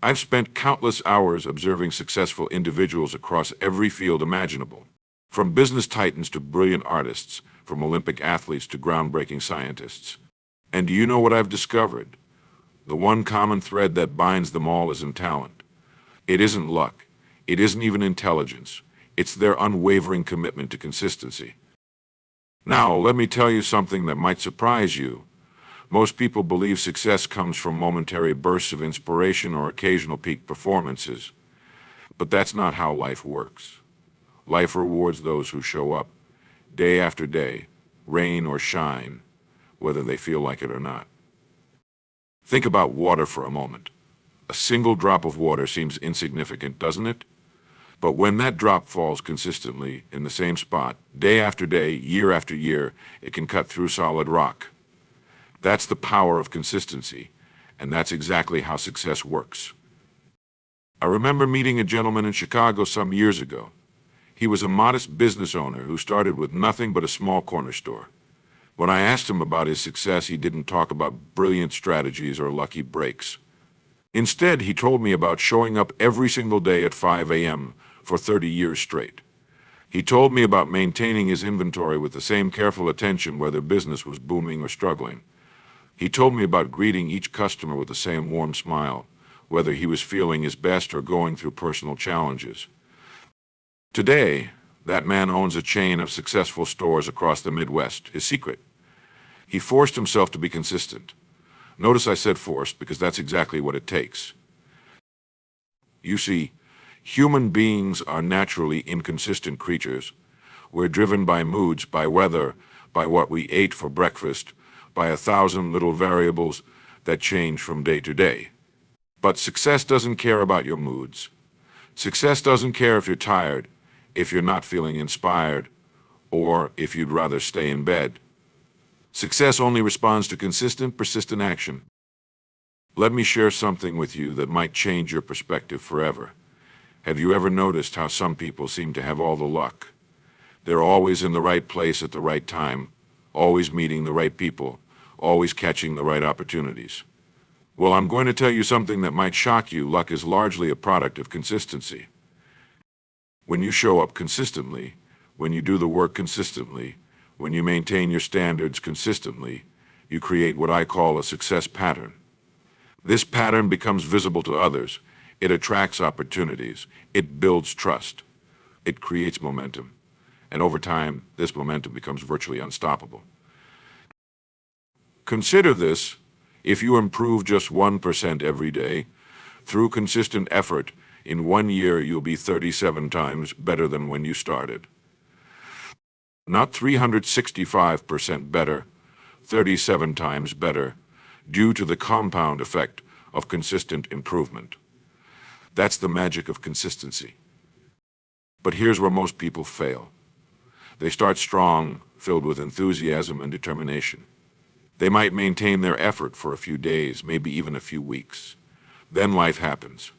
I've spent countless hours observing successful individuals across every field imaginable, from business titans to brilliant artists, from Olympic athletes to groundbreaking scientists. And do you know what I've discovered? The one common thread that binds them all isn't talent. It isn't luck. It isn't even intelligence. It's their unwavering commitment to consistency. Now, let me tell you something that might surprise you. Most people believe success comes from momentary bursts of inspiration or occasional peak performances. But that's not how life works. Life rewards those who show up, day after day, rain or shine, whether they feel like it or not. Think about water for a moment. A single drop of water seems insignificant, doesn't it? But when that drop falls consistently in the same spot, day after day, year after year, it can cut through solid rock. That's the power of consistency, and that's exactly how success works. I remember meeting a gentleman in Chicago some years ago. He was a modest business owner who started with nothing but a small corner store. When I asked him about his success, he didn't talk about brilliant strategies or lucky breaks. Instead, he told me about showing up every single day at 5 a.m. for 30 years straight. He told me about maintaining his inventory with the same careful attention whether business was booming or struggling. He told me about greeting each customer with the same warm smile, whether he was feeling his best or going through personal challenges. Today, that man owns a chain of successful stores across the Midwest. His secret? He forced himself to be consistent. Notice I said forced because that's exactly what it takes. You see, human beings are naturally inconsistent creatures. We're driven by moods, by weather, by what we ate for breakfast, by 1,000 little variables that change from day to day. But success doesn't care about your moods. Success doesn't care if you're tired, if you're not feeling inspired, or if you'd rather stay in bed. Success only responds to consistent, persistent action. Let me share something with you that might change your perspective forever. Have you ever noticed how some people seem to have all the luck? They're always in the right place at the right time, always meeting the right people, always catching the right opportunities. Well, I'm going to tell you something that might shock you. Luck is largely a product of consistency. When you show up consistently, when you do the work consistently, when you maintain your standards consistently, you create what I call a success pattern. This pattern becomes visible to others. It attracts opportunities. It builds trust. It creates momentum. And over time, this momentum becomes virtually unstoppable. Consider this: if you improve just 1% every day, through consistent effort, in 1 year you'll be 37 times better than when you started. Not 365% better, 37 times better, due to the compound effect of consistent improvement. That's the magic of consistency. But here's where most people fail. They start strong, filled with enthusiasm and determination. They might maintain their effort for a few days, maybe even a few weeks. Then life happens.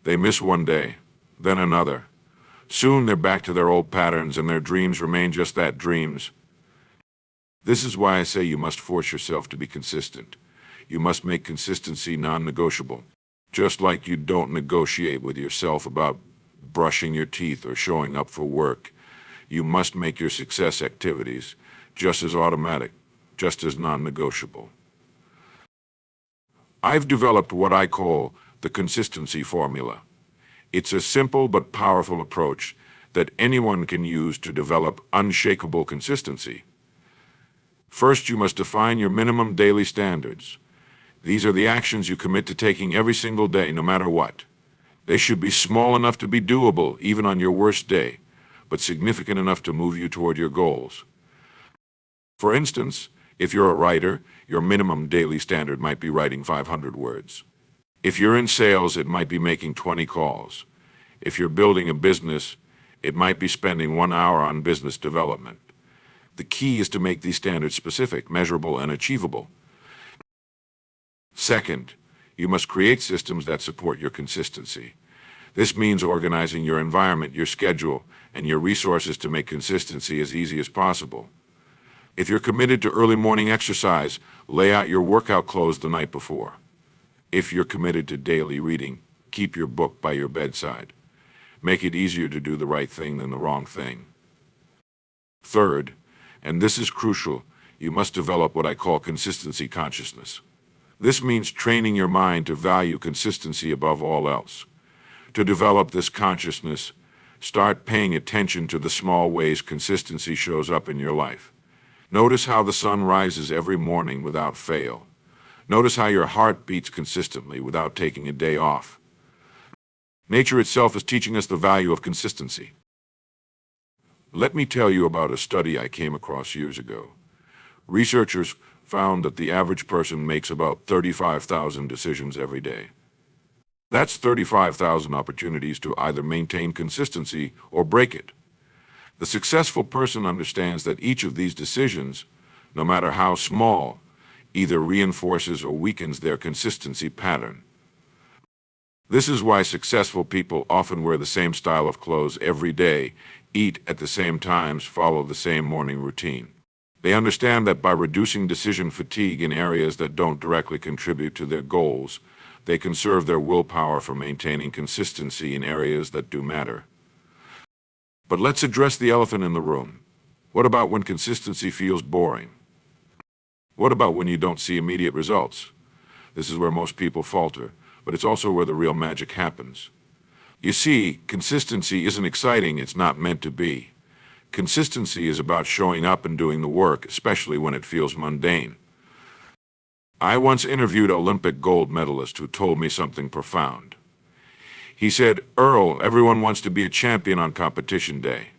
They miss one day, then another. Soon they're back to their old patterns and their dreams remain just that, dreams. This is why I say you must force yourself to be consistent. You must make consistency non-negotiable. Just like you don't negotiate with yourself about brushing your teeth or showing up for work, you must make your success activities just as automatic, just as non-negotiable. I've developed what I call the consistency formula. It's a simple but powerful approach that anyone can use to develop unshakable consistency. First, you must define your minimum daily standards. These are the actions you commit to taking every single day, no matter what. They should be small enough to be doable, even on your worst day, but significant enough to move you toward your goals. For instance, if you're a writer, your minimum daily standard might be writing 500 words. If you're in sales, it might be making 20 calls. If you're building a business, it might be spending 1 hour on business development. The key is to make these standards specific, measurable, and achievable. Second, you must create systems that support your consistency. This means organizing your environment, your schedule, and your resources to make consistency as easy as possible. If you're committed to early morning exercise, lay out your workout clothes the night before. If you're committed to daily reading, keep your book by your bedside. Make it easier to do the right thing than the wrong thing. Third, and this is crucial, you must develop what I call consistency consciousness. This means training your mind to value consistency above all else. To develop this consciousness, start paying attention to the small ways consistency shows up in your life. Notice how the sun rises every morning without fail. Notice how your heart beats consistently without taking a day off. Nature itself is teaching us the value of consistency. Let me tell you about a study I came across years ago. Researchers found that the average person makes about 35,000 decisions every day. That's 35,000 opportunities to either maintain consistency or break it. The successful person understands that each of these decisions, no matter how small, either reinforces or weakens their consistency pattern. This is why successful people often wear the same style of clothes every day, eat at the same times, follow the same morning routine. They understand that by reducing decision fatigue in areas that don't directly contribute to their goals, they conserve their willpower for maintaining consistency in areas that do matter. But let's address the elephant in the room. What about when consistency feels boring? What about when you don't see immediate results? This is where most people falter, but it's also where the real magic happens. You see, consistency isn't exciting, it's not meant to be. Consistency is about showing up and doing the work, especially when it feels mundane. I once interviewed an Olympic gold medalist who told me something profound. He said, "Earl, everyone wants to be a champion on competition day.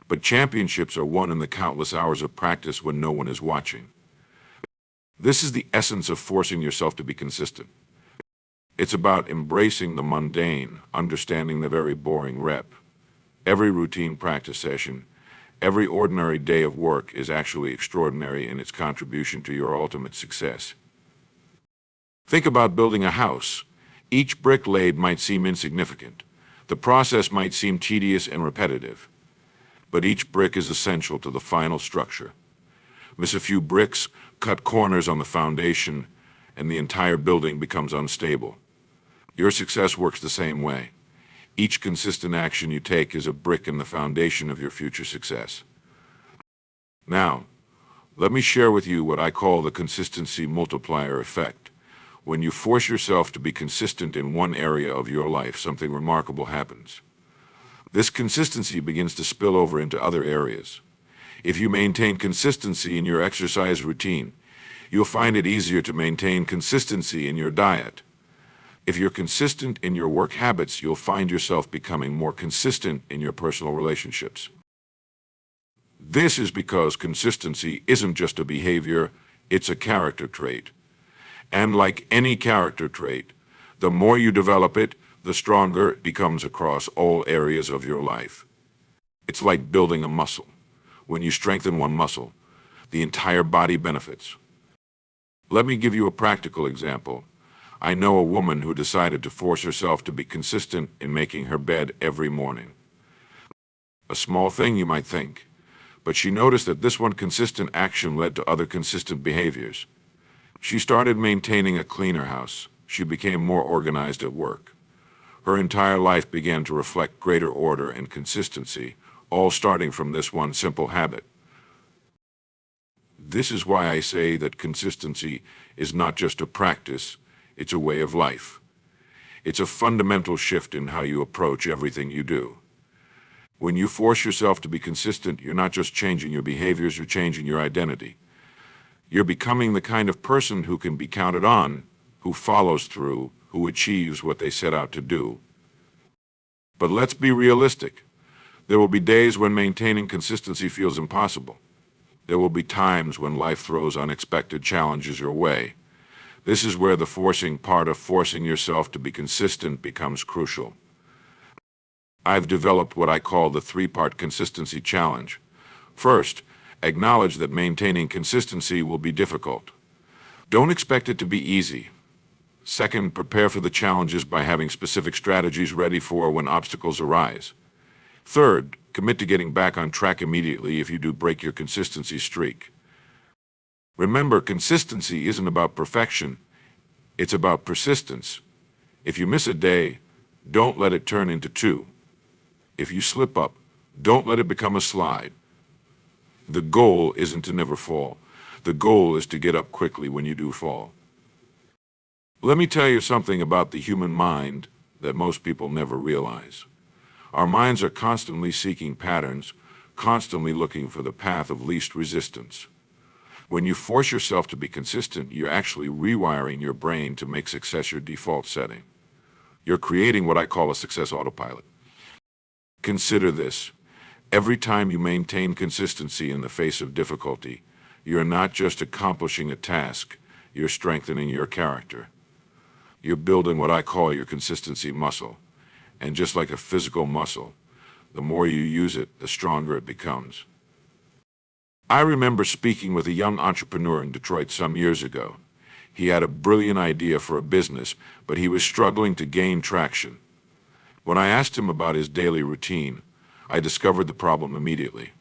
But championships are won in the countless hours of practice when no one is watching." This is the essence of forcing yourself to be consistent. It's about embracing the mundane, understanding the very boring rep. Every routine practice session, every ordinary day of work is actually extraordinary in its contribution to your ultimate success. Think about building a house. Each brick laid might seem insignificant. The process might seem tedious and repetitive. But each brick is essential to the final structure. Miss a few bricks, cut corners on the foundation, and the entire building becomes unstable. Your success works the same way. Each consistent action you take is a brick in the foundation of your future success. Now, let me share with you what I call the consistency multiplier effect. When you force yourself to be consistent in one area of your life, something remarkable happens. This consistency begins to spill over into other areas. If you maintain consistency in your exercise routine, you'll find it easier to maintain consistency in your diet. If you're consistent in your work habits, you'll find yourself becoming more consistent in your personal relationships. This is because consistency isn't just a behavior, it's a character trait. And like any character trait, the more you develop it, the stronger it becomes across all areas of your life. It's like building a muscle. When you strengthen one muscle, the entire body benefits. Let me give you a practical example. I know a woman who decided to force herself to be consistent in making her bed every morning. A small thing, you might think, but she noticed that this one consistent action led to other consistent behaviors. She started maintaining a cleaner house. She became more organized at work. Her entire life began to reflect greater order and consistency, all starting from this one simple habit. This is why I say that consistency is not just a practice, it's a way of life. It's a fundamental shift in how you approach everything you do. When you force yourself to be consistent, you're not just changing your behaviors, you're changing your identity. You're becoming the kind of person who can be counted on, who follows through, who achieves what they set out to do. But let's be realistic. There will be days when maintaining consistency feels impossible. There will be times when life throws unexpected challenges your way. This is where the forcing part of forcing yourself to be consistent becomes crucial. I've developed what I call the three-part consistency challenge. First, acknowledge that maintaining consistency will be difficult. Don't expect it to be easy. Second, prepare for the challenges by having specific strategies ready for when obstacles arise. Third, commit to getting back on track immediately if you do break your consistency streak. Remember, consistency isn't about perfection, it's about persistence. If you miss a day, don't let it turn into two. If you slip up, don't let it become a slide. The goal isn't to never fall. The goal is to get up quickly when you do fall. Let me tell you something about the human mind that most people never realize. Our minds are constantly seeking patterns, constantly looking for the path of least resistance. When you force yourself to be consistent, you're actually rewiring your brain to make success your default setting. You're creating what I call a success autopilot. Consider this. Every time you maintain consistency in the face of difficulty, you're not just accomplishing a task, you're strengthening your character. You're building what I call your consistency muscle. And just like a physical muscle, the more you use it, the stronger it becomes. I remember speaking with a young entrepreneur in Detroit some years ago. He had a brilliant idea for a business, but he was struggling to gain traction. When I asked him about his daily routine, I discovered the problem immediately.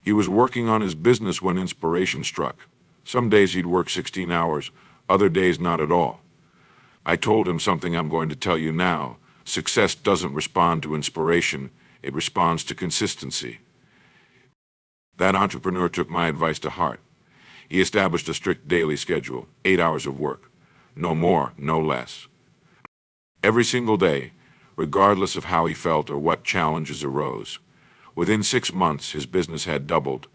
He was working on his business when inspiration struck. Some days he'd work 16 hours, other days not at all. I told him something I'm going to tell you now. Success doesn't respond to inspiration, it responds to consistency. That entrepreneur took my advice to heart. He established a strict daily schedule, 8 hours of work. No more, no less. Every single day, regardless of how he felt or what challenges arose. Within 6 months, his business had doubled.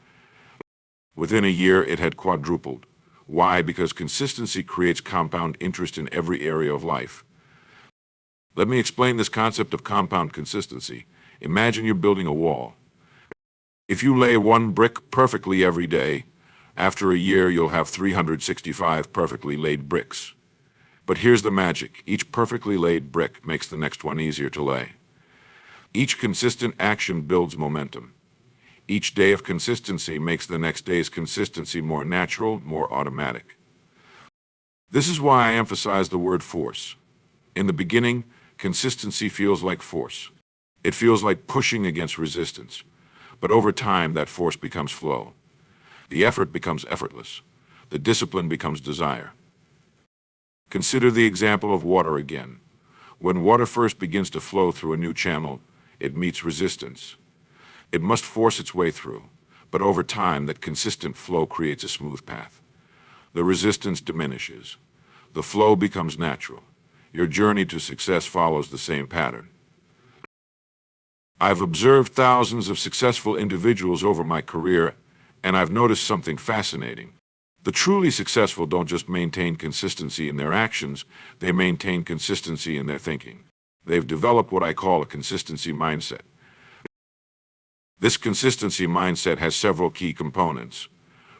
Within a year, it had quadrupled. Why? Because consistency creates compound interest in every area of life. Let me explain this concept of compound consistency. Imagine you're building a wall. If you lay one brick perfectly every day, after a year you'll have 365 perfectly laid bricks. But here's the magic. Each perfectly laid brick makes the next one easier to lay. Each consistent action builds momentum. Each day of consistency makes the next day's consistency more natural, more automatic. This is why I emphasize the word force. In the beginning, consistency feels like force. It feels like pushing against resistance. But over time, that force becomes flow. The effort becomes effortless. The discipline becomes desire. Consider the example of water again. When water first begins to flow through a new channel, it meets resistance. It must force its way through, but over time, that consistent flow creates a smooth path. The resistance diminishes. The flow becomes natural. Your journey to success follows the same pattern. I've observed thousands of successful individuals over my career, and I've noticed something fascinating. The truly successful don't just maintain consistency in their actions, they maintain consistency in their thinking. They've developed what I call a consistency mindset. This consistency mindset has several key components.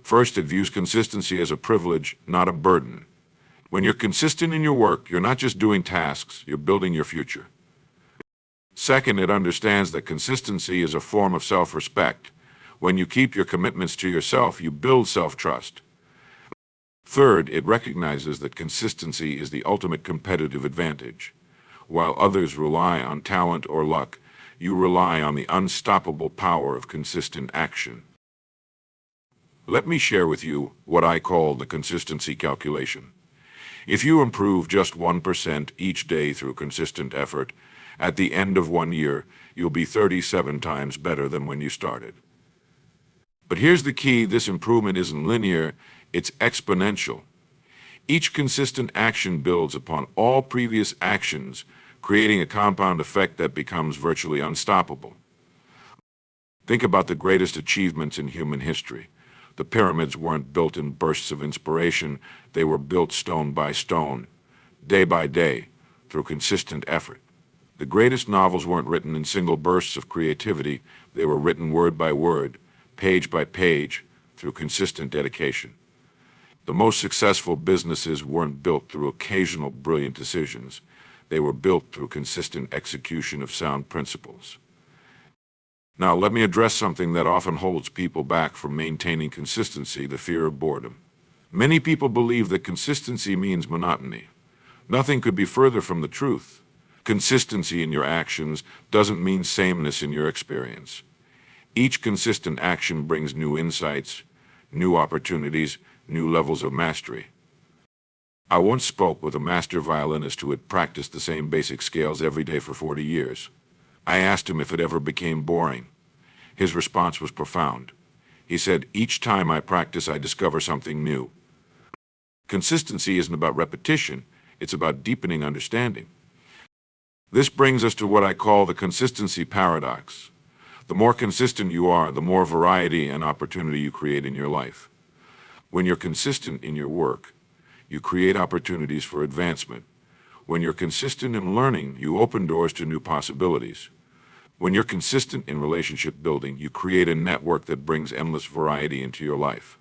First, it views consistency as a privilege, not a burden. When you're consistent in your work, you're not just doing tasks, you're building your future. Second, it understands that consistency is a form of self-respect. When you keep your commitments to yourself, you build self-trust. Third, it recognizes that consistency is the ultimate competitive advantage. While others rely on talent or luck, you rely on the unstoppable power of consistent action. Let me share with you what I call the consistency calculation. If you improve just 1% each day through consistent effort, at the end of 1 year, you'll be 37 times better than when you started. But here's the key, this improvement isn't linear, it's exponential. Each consistent action builds upon all previous actions, creating a compound effect that becomes virtually unstoppable. Think about the greatest achievements in human history. The pyramids weren't built in bursts of inspiration, they were built stone by stone, day by day, through consistent effort. The greatest novels weren't written in single bursts of creativity, they were written word by word, page by page, through consistent dedication. The most successful businesses weren't built through occasional brilliant decisions, they were built through consistent execution of sound principles. Now, let me address something that often holds people back from maintaining consistency, the fear of boredom. Many people believe that consistency means monotony. Nothing could be further from the truth. Consistency in your actions doesn't mean sameness in your experience. Each consistent action brings new insights, new opportunities, new levels of mastery. I once spoke with a master violinist who had practiced the same basic scales every day for 40 years. I asked him if it ever became boring. His response was profound. He said, "Each time I practice, I discover something new." Consistency isn't about repetition, it's about deepening understanding. This brings us to what I call the consistency paradox. The more consistent you are, the more variety and opportunity you create in your life. When you're consistent in your work, you create opportunities for advancement. When you're consistent in learning, you open doors to new possibilities. When you're consistent in relationship building, you create a network that brings endless variety into your life.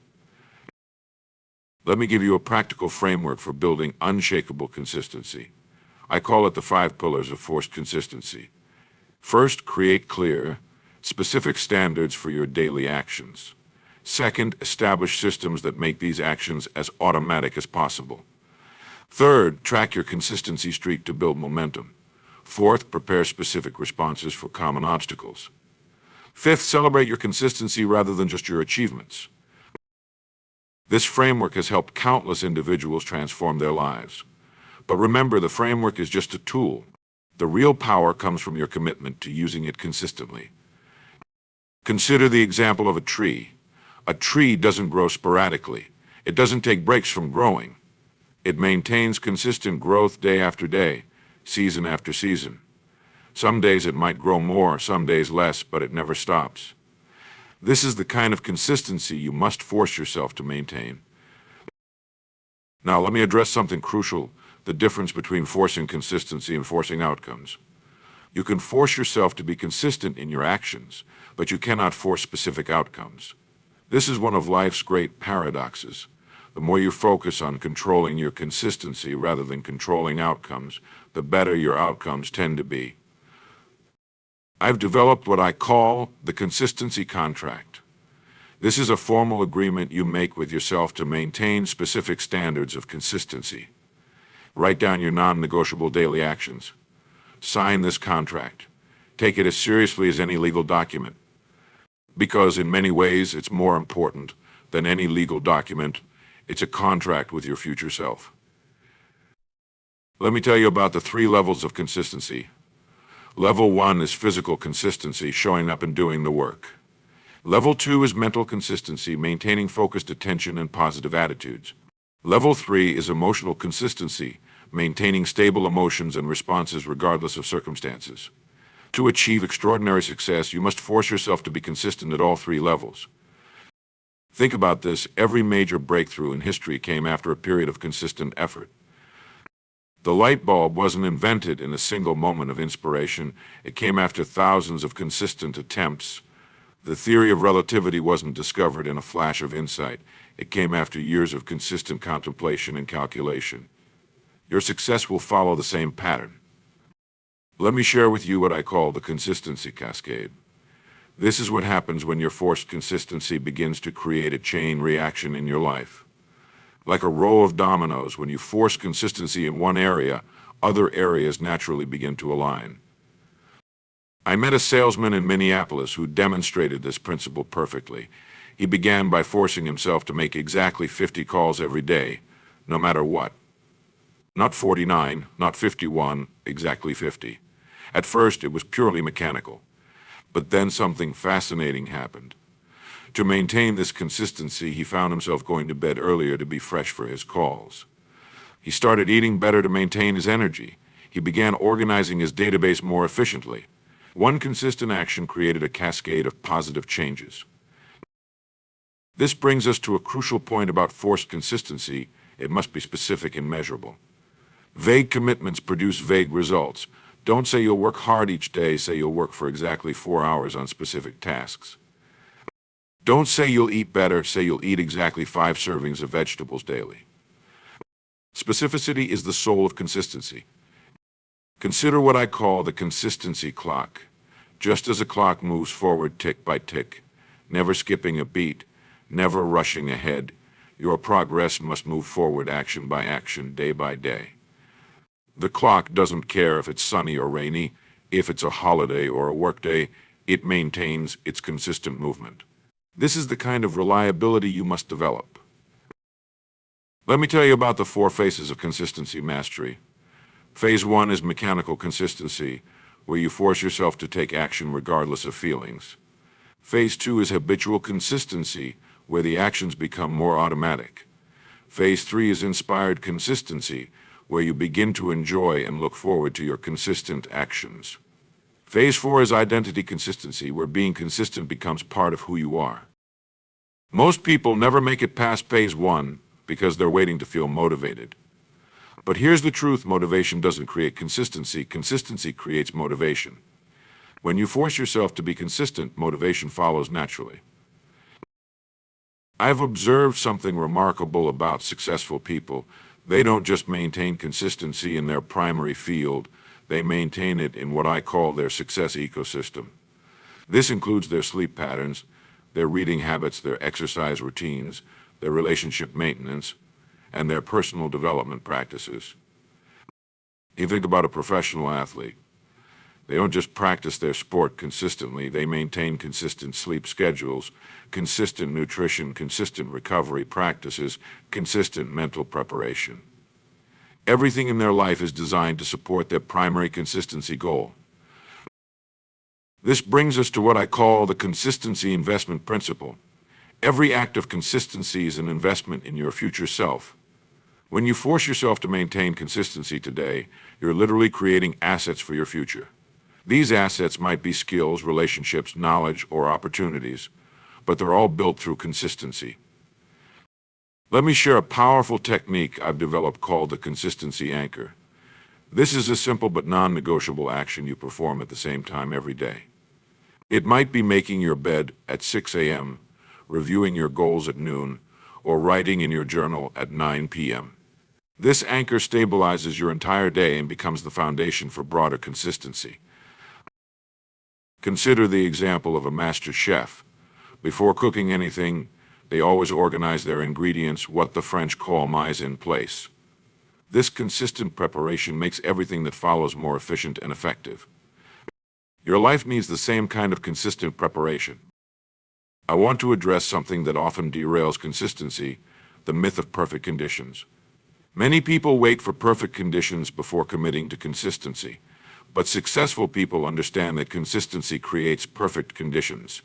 Let me give you a practical framework for building unshakable consistency. I call it the 5 pillars of forced consistency. First, create clear, specific standards for your daily actions. Second, establish systems that make these actions as automatic as possible. Third, track your consistency streak to build momentum. Fourth, prepare specific responses for common obstacles. Fifth, celebrate your consistency rather than just your achievements. This framework has helped countless individuals transform their lives. But remember, the framework is just a tool. The real power comes from your commitment to using it consistently. Consider the example of a tree. A tree doesn't grow sporadically. It doesn't take breaks from growing. It maintains consistent growth day after day, season after season. Some days it might grow more, some days less, but it never stops. This is the kind of consistency you must force yourself to maintain. Now, let me address something crucial, the difference between forcing consistency and forcing outcomes. You can force yourself to be consistent in your actions, but you cannot force specific outcomes. This is one of life's great paradoxes. The more you focus on controlling your consistency rather than controlling outcomes, the better your outcomes tend to be. I've developed what I call the consistency contract. This is a formal agreement you make with yourself to maintain specific standards of consistency. Write down your non-negotiable daily actions. Sign this contract. Take it as seriously as any legal document. Because in many ways it's more important than any legal document. It's a contract with your future self. Let me tell you about the 3 levels of consistency. Level 1 is physical consistency, showing up and doing the work. Level 2 is mental consistency, maintaining focused attention and positive attitudes. Level 3 is emotional consistency, maintaining stable emotions and responses regardless of circumstances. To achieve extraordinary success, you must force yourself to be consistent at all 3 levels. Think about this. Every major breakthrough in history came after a period of consistent effort. The light bulb wasn't invented in a single moment of inspiration. It came after thousands of consistent attempts. The theory of relativity wasn't discovered in a flash of insight. It came after years of consistent contemplation and calculation. Your success will follow the same pattern. Let me share with you what I call the consistency cascade. This is what happens when your forced consistency begins to create a chain reaction in your life. Like a row of dominoes, when you force consistency in one area, other areas naturally begin to align. I met a salesman in Minneapolis who demonstrated this principle perfectly. He began by forcing himself to make exactly 50 calls every day, no matter what. Not 49, not 51, exactly 50. At first, it was purely mechanical. But then something fascinating happened. To maintain this consistency, he found himself going to bed earlier to be fresh for his calls. He started eating better to maintain his energy. He began organizing his database more efficiently. One consistent action created a cascade of positive changes. This brings us to a crucial point about forced consistency. It must be specific and measurable. Vague commitments produce vague results. Don't say you'll work hard each day, say you'll work for exactly 4 hours on specific tasks. Don't say you'll eat better, say you'll eat exactly 5 servings of vegetables daily. Specificity is the soul of consistency. Consider what I call the consistency clock. Just as a clock moves forward tick by tick, never skipping a beat, never rushing ahead, your progress must move forward action by action, day by day. The clock doesn't care if it's sunny or rainy, if it's a holiday or a workday, it maintains its consistent movement. This is the kind of reliability you must develop. Let me tell you about the four phases of consistency mastery. Phase 1 is mechanical consistency, where you force yourself to take action regardless of feelings. Phase 2 is habitual consistency, where the actions become more automatic. Phase 3 is inspired consistency, where you begin to enjoy and look forward to your consistent actions. Phase 4 is identity consistency, where being consistent becomes part of who you are. Most people never make it past phase 1 because they're waiting to feel motivated. But here's the truth: motivation doesn't create consistency. Consistency creates motivation. When you force yourself to be consistent, motivation follows naturally. I've observed something remarkable about successful people. They don't just maintain consistency in their primary field, they maintain it in what I call their success ecosystem. This includes their sleep patterns, their reading habits, their exercise routines, their relationship maintenance, and their personal development practices. You think about a professional athlete. They don't just practice their sport consistently, they maintain consistent sleep schedules, consistent nutrition, consistent recovery practices, consistent mental preparation. Everything in their life is designed to support their primary consistency goal. This brings us to what I call the consistency investment principle. Every act of consistency is an investment in your future self. When you force yourself to maintain consistency today, you're literally creating assets for your future. These assets might be skills, relationships, knowledge, or opportunities, but they're all built through consistency. Let me share a powerful technique I've developed called the consistency anchor. This is a simple but non-negotiable action you perform at the same time every day. It might be making your bed at 6 a.m., reviewing your goals at noon, or writing in your journal at 9 p.m. This anchor stabilizes your entire day and becomes the foundation for broader consistency. Consider the example of a master chef. Before cooking anything, they always organize their ingredients, what the French call mise en place. This consistent preparation makes everything that follows more efficient and effective. Your life needs the same kind of consistent preparation. I want to address something that often derails consistency: the myth of perfect conditions. Many people wait for perfect conditions before committing to consistency, but successful people understand that consistency creates perfect conditions.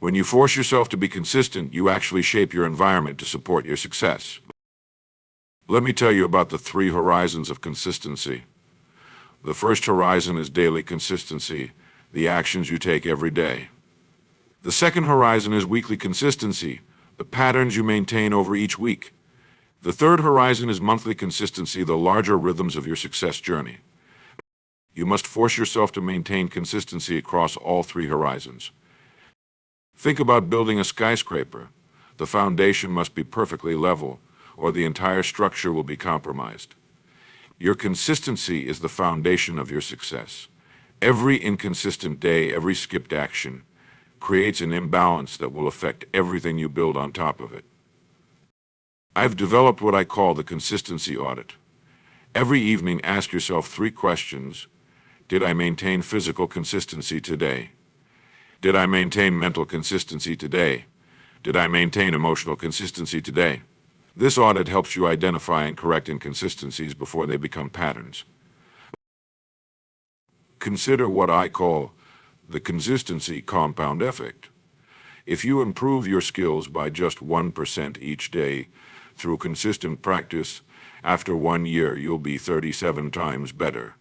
When you force yourself to be consistent, you actually shape your environment to support your success. Let me tell you about the 3 horizons of consistency. The first horizon is daily consistency, the actions you take every day. The second horizon is weekly consistency, the patterns you maintain over each week. The third horizon is monthly consistency, the larger rhythms of your success journey. You must force yourself to maintain consistency across all 3 horizons. Think about building a skyscraper. The foundation must be perfectly level, or the entire structure will be compromised. Your consistency is the foundation of your success. Every inconsistent day, every skipped action, creates an imbalance that will affect everything you build on top of it. I've developed what I call the consistency audit. Every evening, ask yourself 3 questions. Did I maintain physical consistency today? Did I maintain mental consistency today? Did I maintain emotional consistency today? This audit helps you identify and correct inconsistencies before they become patterns. Consider what I call the consistency compound effect. If you improve your skills by just 1% each day through consistent practice, after 1 year you'll be 37 times better.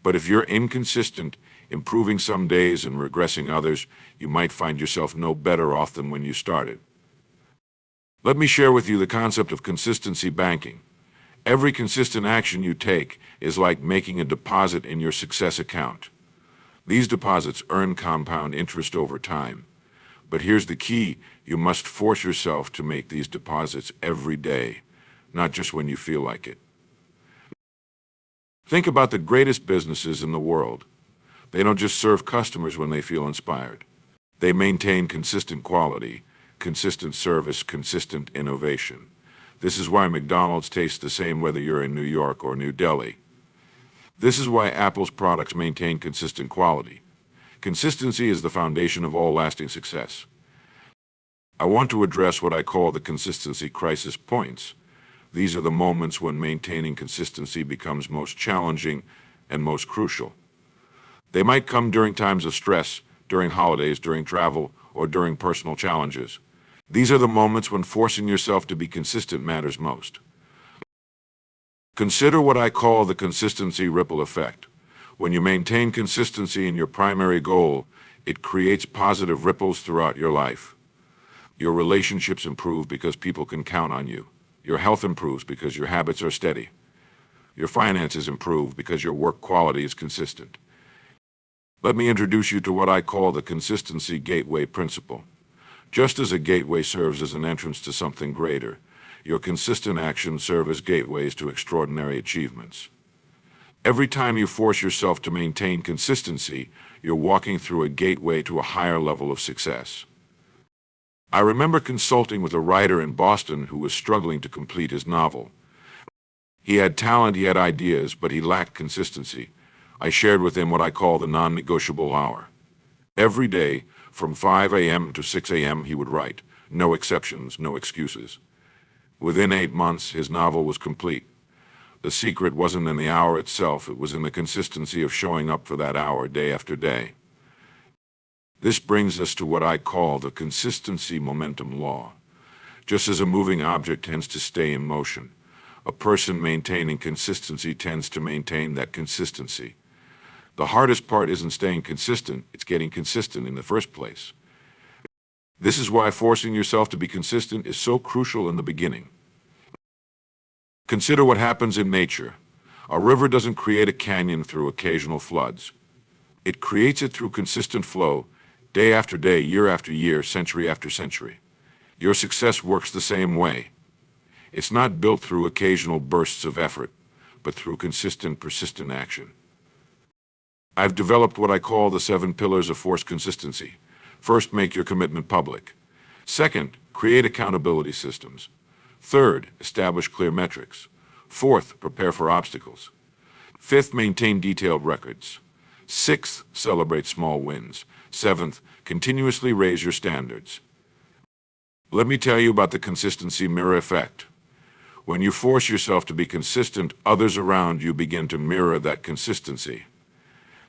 But if you're inconsistent, improving some days and regressing others, you might find yourself no better off than when you started. Let me share with you the concept of consistency banking. Every consistent action you take is like making a deposit in your success account. These deposits earn compound interest over time. But here's the key: you must force yourself to make these deposits every day, not just when you feel like it. Think about the greatest businesses in the world. They don't just serve customers when they feel inspired. They maintain consistent quality, consistent service, consistent innovation. This is why McDonald's tastes the same whether you're in New York or New Delhi. This is why Apple's products maintain consistent quality. Consistency is the foundation of all lasting success. I want to address what I call the consistency crisis points. These are the moments when maintaining consistency becomes most challenging and most crucial. They might come during times of stress, during holidays, during travel, or during personal challenges. These are the moments when forcing yourself to be consistent matters most. Consider what I call the consistency ripple effect. When you maintain consistency in your primary goal, it creates positive ripples throughout your life. Your relationships improve because people can count on you. Your health improves because your habits are steady. Your finances improve because your work quality is consistent. Let me introduce you to what I call the consistency gateway principle. Just as a gateway serves as an entrance to something greater, your consistent actions serve as gateways to extraordinary achievements. Every time you force yourself to maintain consistency, you're walking through a gateway to a higher level of success. I remember consulting with a writer in Boston who was struggling to complete his novel. He had talent, he had ideas, but he lacked consistency. I shared with him what I call the non-negotiable hour. Every day, from 5 a.m. to 6 a.m., he would write. No exceptions, no excuses. Within 8 months, his novel was complete. The secret wasn't in the hour itself, it was in the consistency of showing up for that hour day after day. This brings us to what I call the consistency momentum law. Just as a moving object tends to stay in motion, a person maintaining consistency tends to maintain that consistency. The hardest part isn't staying consistent, it's getting consistent in the first place. This is why forcing yourself to be consistent is so crucial in the beginning. Consider what happens in nature. A river doesn't create a canyon through occasional floods. It creates it through consistent flow, day after day, year after year, century after century. Your success works the same way. It's not built through occasional bursts of effort, but through consistent, persistent action. I've developed what I call the 7 pillars of forced consistency. First, make your commitment public. Second, create accountability systems. Third, establish clear metrics. Fourth, prepare for obstacles. Fifth, maintain detailed records. Sixth, celebrate small wins. Seventh, continuously raise your standards. Let me tell you about the consistency mirror effect. When you force yourself to be consistent, others around you begin to mirror that consistency.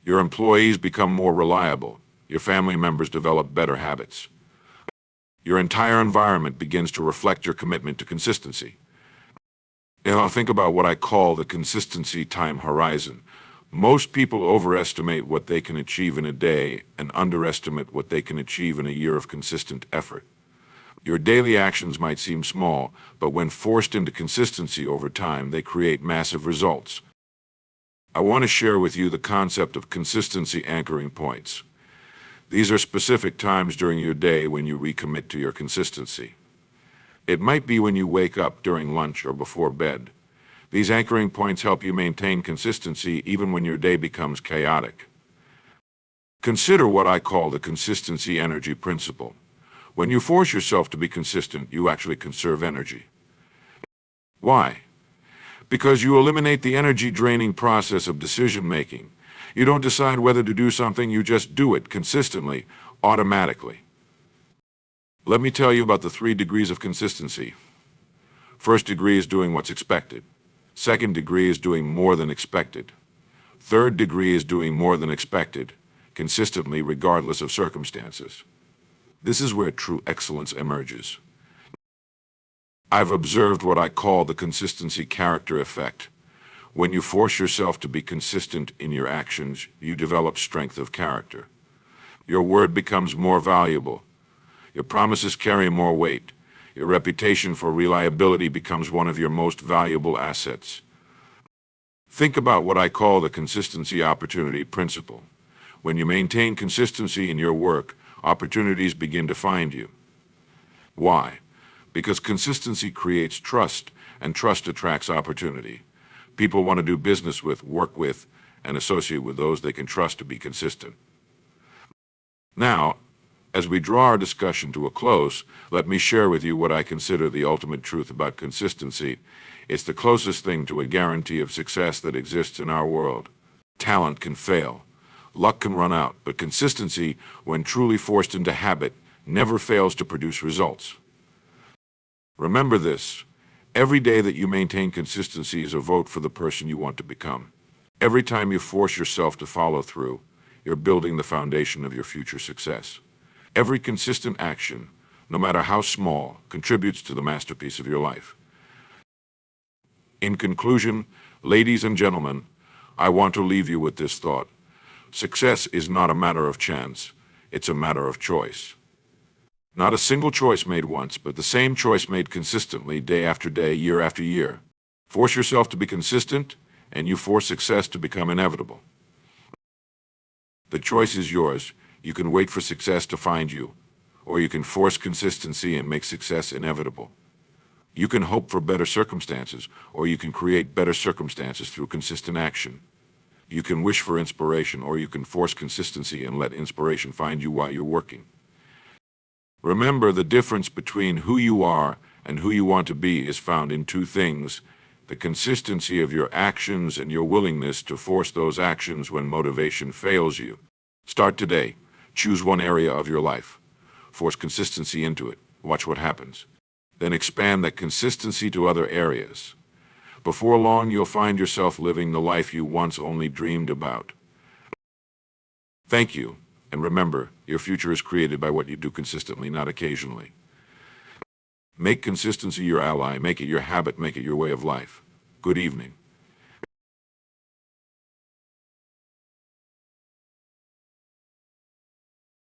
Your employees become more reliable. Your family members develop better habits. Your entire environment begins to reflect your commitment to consistency. Now think about what I call the consistency time horizon. Most people overestimate what they can achieve in a day and underestimate what they can achieve in a year of consistent effort. Your daily actions might seem small, but when forced into consistency over time, they create massive results. I want to share with you the concept of consistency anchoring points. These are specific times during your day when you recommit to your consistency. It might be when you wake up, during lunch, or before bed. These anchoring points help you maintain consistency even when your day becomes chaotic. Consider what I call the consistency energy principle. When you force yourself to be consistent, you actually conserve energy. Why? Because you eliminate the energy-draining process of decision-making. You don't decide whether to do something, you just do it consistently, automatically. Let me tell you about the 3 degrees of consistency. First degree is doing what's expected. Second degree is doing more than expected. Third degree is doing more than expected, consistently regardless of circumstances. This is where true excellence emerges. I've observed what I call the consistency character effect. When you force yourself to be consistent in your actions, you develop strength of character. Your word becomes more valuable. Your promises carry more weight. Your reputation for reliability becomes one of your most valuable assets. Think about what I call the consistency opportunity principle. When you maintain consistency in your work, opportunities begin to find you. Why? Because consistency creates trust, and trust attracts opportunity. People want to do business with, work with, and associate with those they can trust to be consistent. Now, as we draw our discussion to a close, let me share with you what I consider the ultimate truth about consistency. It's the closest thing to a guarantee of success that exists in our world. Talent can fail. Luck can run out, but consistency, when truly forced into habit, never fails to produce results. Remember this: every day that you maintain consistency is a vote for the person you want to become. Every time you force yourself to follow through, you're building the foundation of your future success. Every consistent action, no matter how small, contributes to the masterpiece of your life. In conclusion, ladies and gentlemen, I want to leave you with this thought. Success is not a matter of chance, it's a matter of choice. Not a single choice made once, but the same choice made consistently, day after day, year after year. Force yourself to be consistent, and you force success to become inevitable. The choice is yours. You can wait for success to find you, or you can force consistency and make success inevitable. You can hope for better circumstances, or you can create better circumstances through consistent action. You can wish for inspiration, or you can force consistency and let inspiration find you while you're working. Remember, the difference between who you are and who you want to be is found in two things: the consistency of your actions and your willingness to force those actions when motivation fails you. Start today. Choose one area of your life. Force consistency into it. Watch what happens. Then expand that consistency to other areas. Before long, you'll find yourself living the life you once only dreamed about. Thank you. And remember, your future is created by what you do consistently, not occasionally. Make consistency your ally, make it your habit, make it your way of life. Good evening.